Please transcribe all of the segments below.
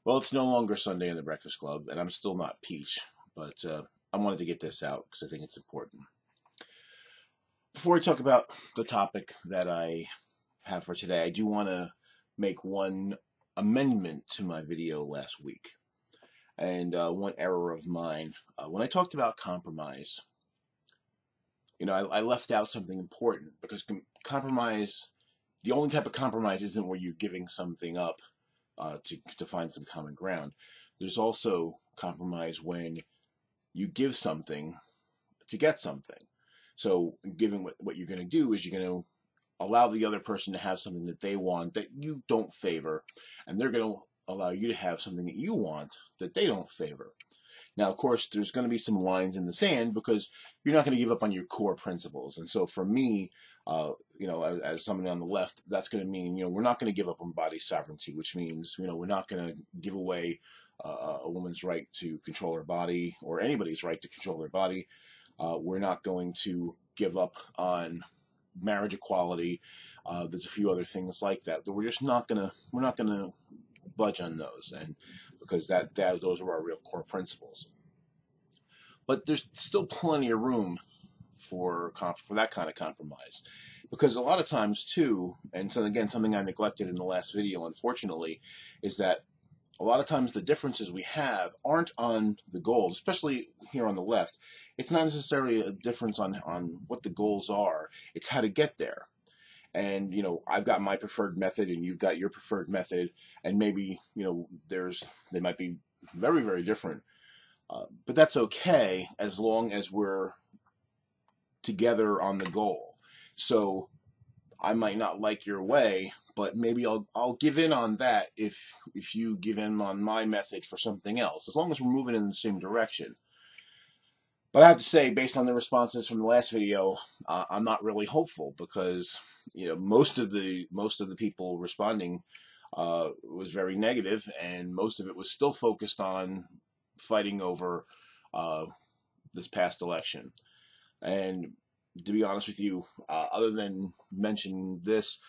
Well, it's no longer Sunday in the Breakfast Club, and I'm still not Peach, but I wanted to get this out because I think it's important. Before I talk about the topic that I have for today, I do want to make one amendment to my video last week, and one error of mine. When I talked about compromise, I left out something important because compromise, the only type of compromise isn't where you're giving something up to find some common ground. There's also compromise when you give something to get something. So, given what you're going to do is you're going to allow the other person to have something that they want that you don't favor, and they're going to allow you to have something that you want that they don't favor. Now, of course, there's going to be some lines in the sand because you're not going to give up on your core principles. And so for me, as somebody on the left, that's going to mean, we're not going to give up on body sovereignty, which means, we're not going to give away a woman's right to control her body or anybody's right to control their body. We're not going to give up on marriage equality. There's a few other things like that we're not going to budge on those, and because those are our real core principles. But there's still plenty of room for that kind of compromise, because a lot of times too, and so again, something I neglected in the last video, unfortunately, is that a lot of times the differences we have aren't on the goals, especially here on the left. It's not necessarily a difference on what the goals are. It's how to get there. And, I've got my preferred method and you've got your preferred method. And maybe, they might be very, very different. But that's okay as long as we're together on the goal. So I might not like your way, but maybe I'll give in on that if you give in on my method for something else, as long as we're moving in the same direction. But I have to say, based on the responses from the last video, I'm not really hopeful because most of the people responding was very negative, and most of it was still focused on fighting over this past election. And to be honest with you, other than mentioning this,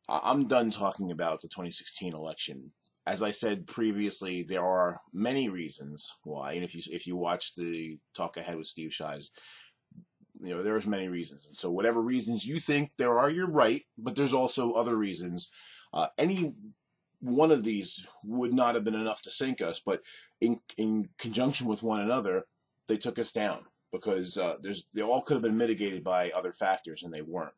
I'm done talking about the 2016 election. As I said previously, there are many reasons why, and if you watch the talk ahead with Steve Shives, there's many reasons. And so whatever reasons you think there are, you're right, but there's also other reasons. Any one of these would not have been enough to sink us, but in conjunction with one another, they took us down because they all could have been mitigated by other factors, and they weren't.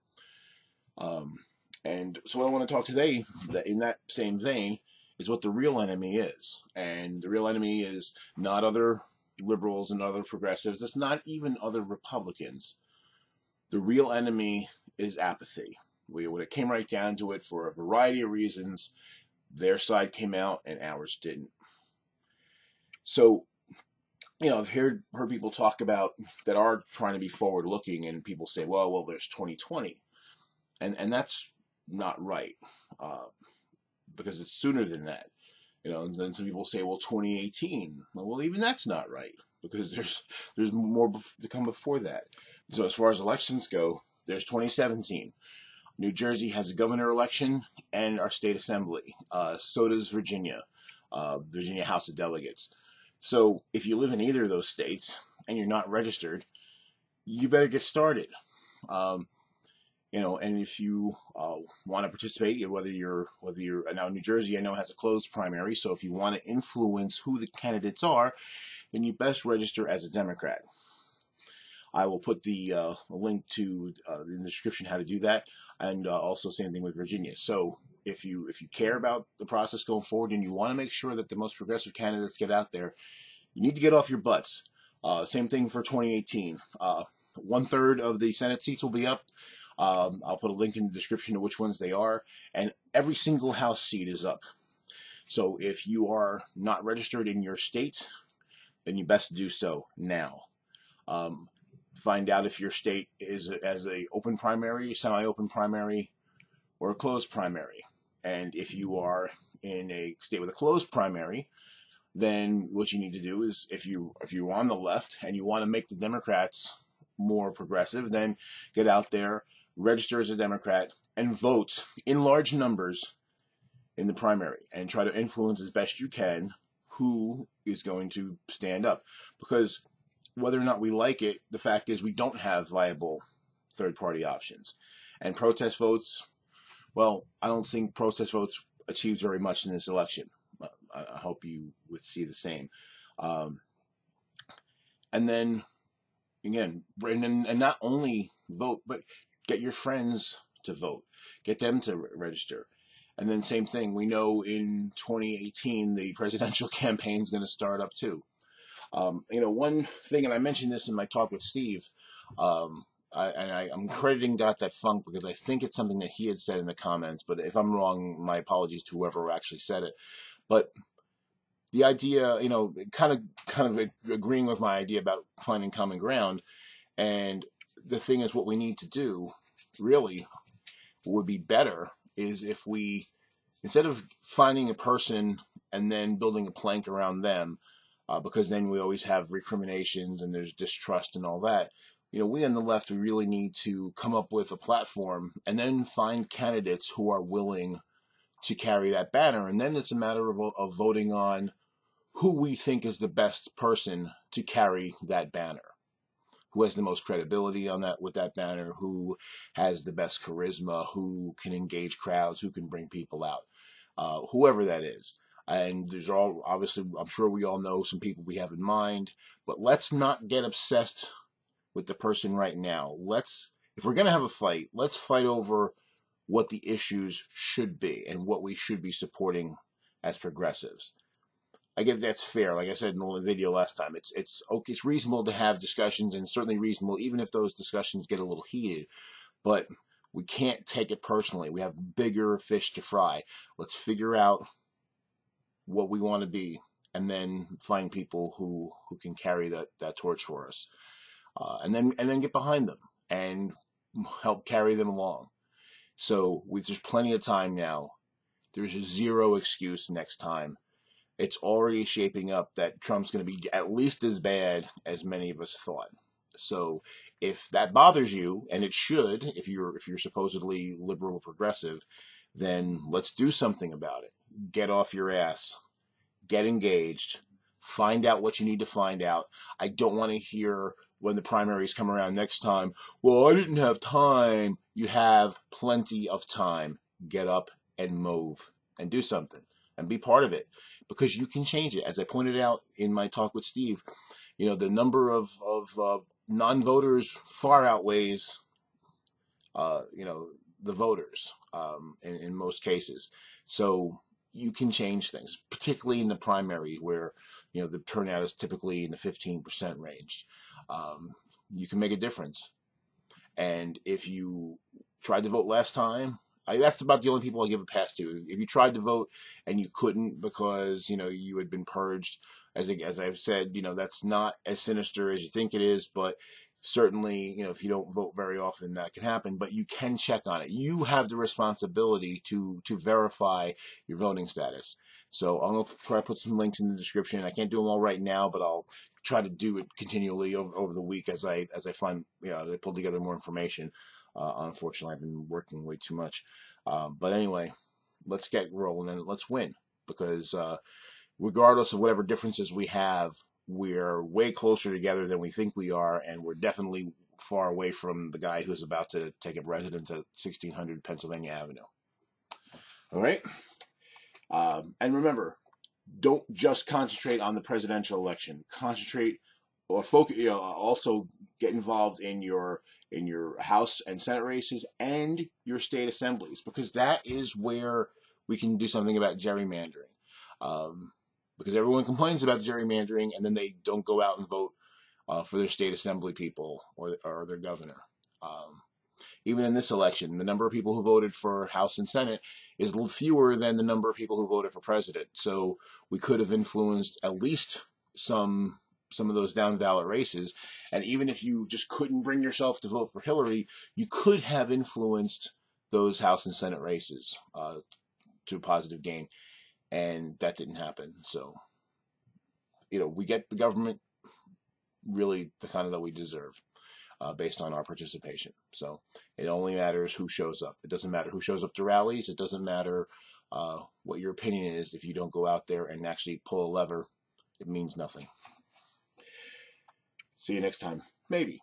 And so what I want to talk today, in that same vein, is what the real enemy is. And the real enemy is not other liberals and other progressives. It's not even other Republicans. The real enemy is apathy. When it came right down to it, for a variety of reasons, their side came out and ours didn't. So, I've heard people talk about that are trying to be forward looking, and people say, well, there's 2020. And that's not right. Because it's sooner than that, and then some people say, well, 2018. Well, even that's not right because there's more to come before that. So as far as elections go, there's 2017. New Jersey has a governor election and our state assembly. So does Virginia, Virginia House of Delegates. So if you live in either of those states and you're not registered, you better get started. And if you want to participate, whether you're now New Jersey, I know has a closed primary, so if you want to influence who the candidates are, then you best register as a Democrat. I will put the link to in the description how to do that, and also same thing with Virginia. So if you care about the process going forward and you want to make sure that the most progressive candidates get out there, you need to get off your butts. Same thing for 2018. 1/3 of the Senate seats will be up. I'll put a link in the description to which ones they are, and every single House seat is up. So if you are not registered in your state, then you best do so now. Find out if your state is as a open primary, semi-open primary, or a closed primary. And if you are in a state with a closed primary, then what you need to do is, if you're on the left and you want to make the Democrats more progressive, then get out there, register as a Democrat, and vote in large numbers in the primary and try to influence as best you can who is going to stand up. Because whether or not we like it, the fact is we don't have viable third-party options. And protest votes, well, I don't think protest votes achieved very much in this election. I hope you would see the same. And then, again, and not only vote, but get your friends to vote. Get them to register. And then same thing, we know in 2018, the presidential campaign is going to start up too. One thing, and I mentioned this in my talk with Steve, I'm crediting Got That Funk because I think it's something that he had said in the comments, but if I'm wrong, my apologies to whoever actually said it. But the idea, kind of agreeing with my idea about finding common ground, and the thing is what we need to do really would be better is if we, instead of finding a person and then building a plank around them, because then we always have recriminations and there's distrust and all that. We on the left, we really need to come up with a platform and then find candidates who are willing to carry that banner. And then it's a matter of voting on who we think is the best person to carry that banner, who has the most credibility on that with that banner, who has the best charisma, who can engage crowds, who can bring people out, whoever that is. And there's obviously, I'm sure we all know some people we have in mind, but let's not get obsessed with the person right now. If we're going to have a fight, let's fight over what the issues should be and what we should be supporting as progressives. I guess that's fair. Like I said in the video last time, it's reasonable to have discussions, and certainly reasonable even if those discussions get a little heated, but we can't take it personally. We have bigger fish to fry. Let's figure out what we want to be and then find people who can carry that torch for us, and then get behind them and help carry them along. So there's plenty of time now. There's zero excuse next time. It's already shaping up that Trump's going to be at least as bad as many of us thought. So if that bothers you, and it should, if you're supposedly liberal or progressive, then let's do something about it. Get off your ass. Get engaged. Find out what you need to find out. I don't want to hear when the primaries come around next time, well, I didn't have time. You have plenty of time. Get up and move and do something and be part of it, because you can change it. As I pointed out in my talk with Steve, the number of non-voters far outweighs, the voters in most cases. So you can change things, particularly in the primary where, the turnout is typically in the 15% range. You can make a difference. And if you tried to vote last time, that's about the only people I give a pass to. If you tried to vote and you couldn't because, you had been purged, as I've said, that's not as sinister as you think it is, but certainly, if you don't vote very often, that can happen, but you can check on it. You have the responsibility to verify your voting status. So I'm going to try to put some links in the description. I can't do them all right now, but I'll try to do it continually over the week as I find, as I pull together more information. Unfortunately, I've been working way too much. But anyway, let's get rolling and let's win, because regardless of whatever differences we have, we're way closer together than we think we are, and we're definitely far away from the guy who's about to take up residence at 1600 Pennsylvania Avenue. All right? And remember, don't just concentrate on the presidential election. Concentrate or focus. Also get involved in your House and Senate races and your state assemblies, because that is where we can do something about gerrymandering. Because everyone complains about gerrymandering, and then they don't go out and vote for their state assembly people or their governor. Even in this election, the number of people who voted for House and Senate is a little fewer than the number of people who voted for president. So we could have influenced at least some of those down ballot races. And even if you just couldn't bring yourself to vote for Hillary, you could have influenced those House and Senate races to a positive gain. And that didn't happen. So, we get the government really the kind of that we deserve. Based on our participation. So it only matters who shows up. It doesn't matter who shows up to rallies. It doesn't matter what your opinion is. If you don't go out there and actually pull a lever, it means nothing. See you next time. Maybe.